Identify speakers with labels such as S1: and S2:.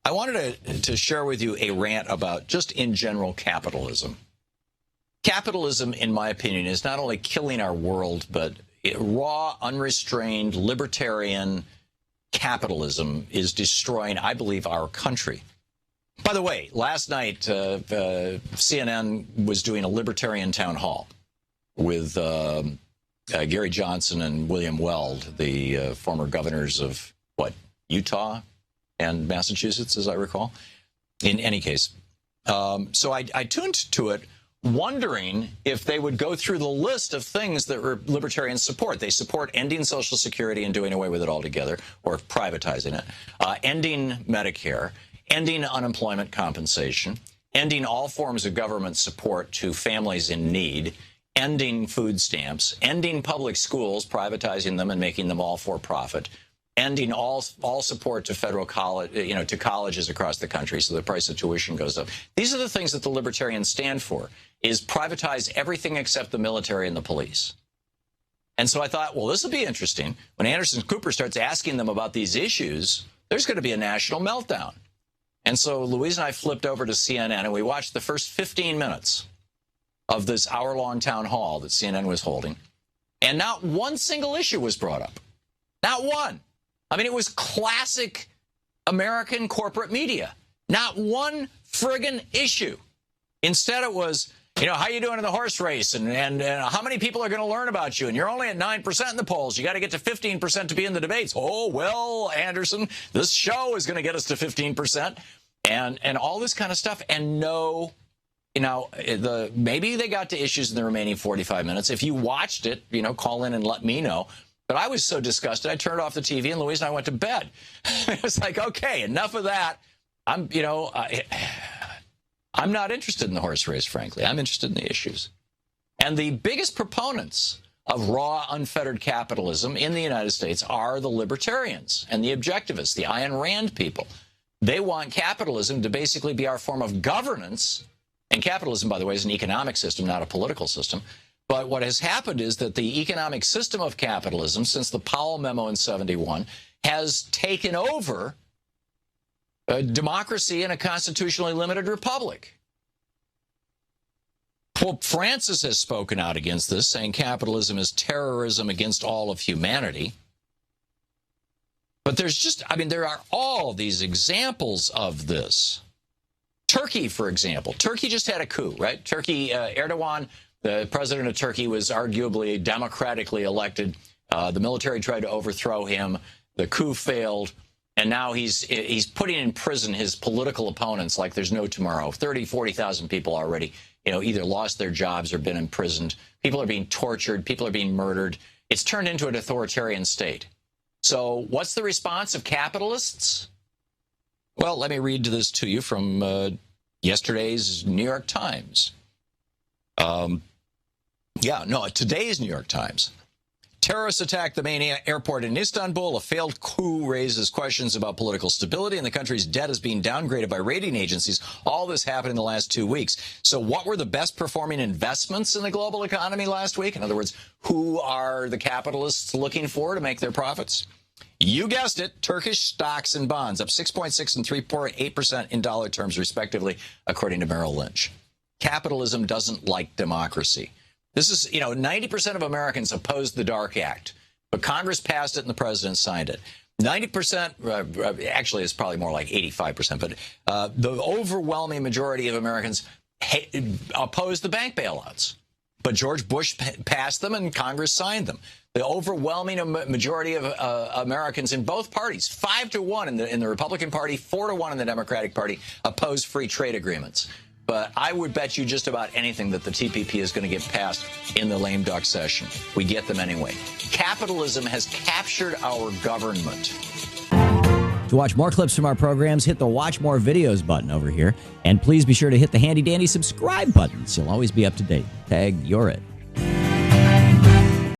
S1: I wanted to share with you a rant about just in general capitalism. Capitalism, in my opinion, is not only killing our world, but raw, unrestrained, libertarian capitalism is destroying, I believe, our country. By the way, last night, CNN was doing a libertarian town hall with Gary Johnson and William Weld, the former governors of, Utah and Massachusetts, as I recall. In any case, so I tuned to it, wondering if they would go through the list of things that libertarians support. They support ending Social Security and doing away with it altogether, or privatizing it, ending Medicare, ending unemployment compensation, ending all forms of government support to families in need, ending food stamps, ending public schools, privatizing them and making them all for profit, ending all support to federal college, to colleges across the country, so the price of tuition goes up. These are the things that the libertarians stand for, is privatize everything except the military and the police. And so I thought, well, this will be interesting. When Anderson Cooper starts asking them about these issues, there's going to be a national meltdown. And so Louise and I flipped over to CNN, and we watched the first 15 minutes of this hour-long town hall that CNN was holding. And not one single issue was brought up. Not one. I mean, it was classic American corporate media. Not one friggin' issue. Instead, it was, how you doing in the horse race? And how many people are going to learn about you? And you're only at 9% in the polls. You got to get to 15% to be in the debates. Oh, well, Anderson, this show is going to get us to 15%. And all this kind of stuff. And no, maybe they got to issues in the remaining 45 minutes. If you watched it, call in and let me know. But I was so disgusted, I turned off the TV, and Louise and I went to bed. It was like, okay, enough of that. I'm not interested in the horse race, frankly. I'm interested in the issues. And the biggest proponents of raw, unfettered capitalism in the United States are the libertarians and the objectivists, the Ayn Rand people. They want capitalism to basically be our form of governance. And capitalism, by the way, is an economic system, not a political system. But what has happened is that the economic system of capitalism, since the Powell memo in '71, has taken over a democracy and a constitutionally limited republic. Pope Francis has spoken out against this, saying capitalism is terrorism against all of humanity. But there are all these examples of this. Turkey, for example. Turkey just had a coup, right? Turkey, Erdogan, the president of Turkey, was arguably democratically elected. The military tried to overthrow him. The coup failed. And now he's putting in prison his political opponents like there's no tomorrow. 30, 40,000 people already, either lost their jobs or been imprisoned. People are being tortured. People are being murdered. It's turned into an authoritarian state. So what's the response of capitalists? Well, let me read this to you from yesterday's New York Times. Today's New York Times. Terrorists attacked the main airport in Istanbul. A failed coup raises questions about political stability, and the country's debt is being downgraded by rating agencies. All this happened in the last 2 weeks. So what were the best performing investments in the global economy last week? In other words, who are the capitalists looking for to make their profits? You guessed it, Turkish stocks and bonds up 6.6 and 3.8% in dollar terms, respectively, according to Merrill Lynch. Capitalism doesn't like democracy. This is, 90% of Americans opposed the Dark Act, but Congress passed it and the president signed it. 90%, actually it's probably more like 85%, but the overwhelming majority of Americans opposed the bank bailouts. But George Bush passed them and Congress signed them. The overwhelming majority of Americans in both parties, 5-1 in the Republican Party, 4-1 in the Democratic Party, oppose free trade agreements. But I would bet you just about anything that the TPP is going to get passed in the lame duck session. We get them anyway. Capitalism has captured our government.
S2: To watch more clips from our programs, hit the Watch More Videos button over here. And please be sure to hit the handy-dandy subscribe button so you'll always be up to date. Tag, you're it.